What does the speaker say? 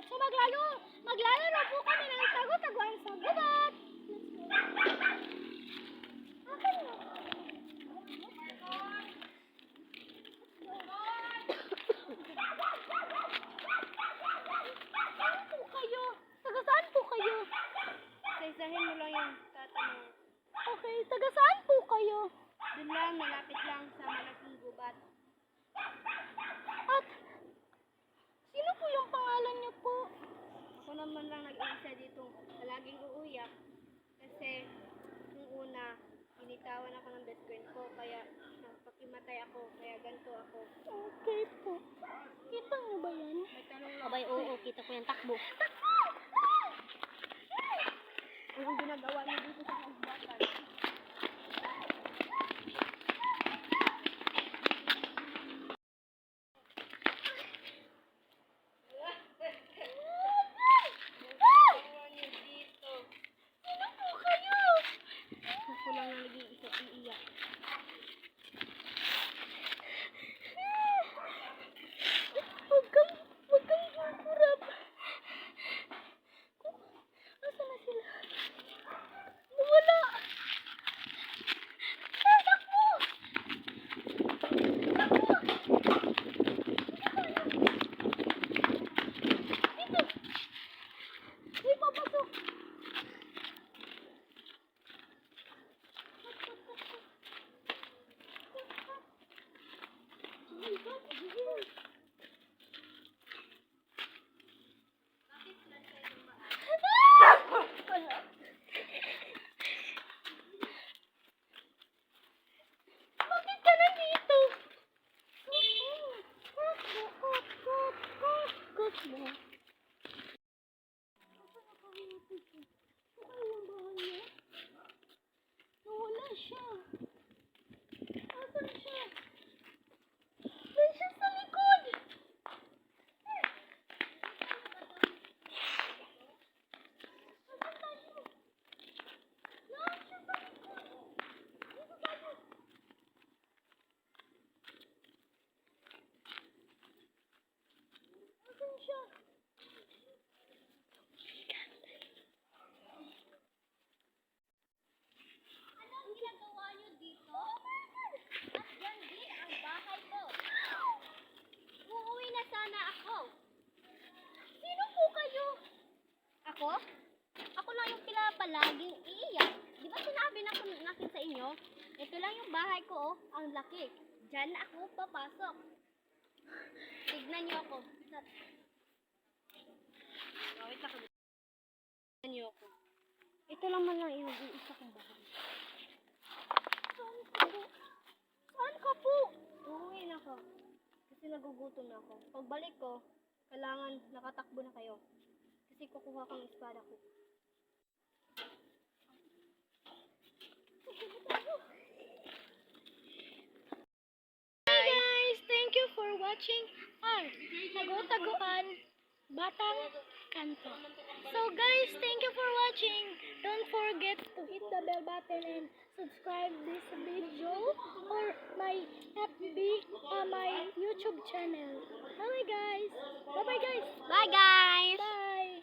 So maglalaro po kami ng tago-taguan sa gubat. Akin mo. Saan po kayo? Taga saan po kayo? Isa-isahin mo lang yung tatanong. Okay, taga saan po kayo? Doon lang, malapit lang sa malaking gubat. At sino po yung pangalan niyo po? Ako naman lang nag-iisa dito na laging uuyak. Kasi, nung una, initawan ako ng best friend ko. Kaya, napakimatay ako. Kaya ganito ako. Okay po. Kita niyo ba yan? May tanong lang. Abay, oo, kita ko yung takbo. Anong ginagawa niyo dito sa kagubatan? Sino po kayo? Ako lang na nag-iisa iiyak. Huwag kang kukurap. Asa na sila? Wala. Takbo! Takbo! Dito! May papasok! Bakit ka nandito? Kot mo. Nawala siya. Asan siya? Nandiyan sa likod! Asan tayo? Nandiyan sa likod! Dito tayo! Asan siya? Anong ginagawa niyo dito? At yan din ang bahay ko. Uuwi na sana ako. Sino po kayo? Ako? Ako lang yung pinapalaging iiyak. Di ba sinabi na ko natin sa inyo? Ito lang yung bahay ko, oh. Ang laki. Diyan ako papasok. Tignan niyo ako. Wait ako. Tignan niyo ako. Ito lang man lang yung isa kong bahay. Saan ka po? Saan ka po? Uuwi na ako. Kasi nagugutom na ako. Pagbalik ko, kailangan nakatakbo na kayo. Kasi kukuha ko ng espada ko. Hey guys, thank you for watching our Tago-Taguan Batang Kanto. So guys, thank you for watching. Don't forget to hit the bell button and subscribe this video or my FB my YouTube channel. Bye guys. Bye bye guys. Bye, guys! Bye.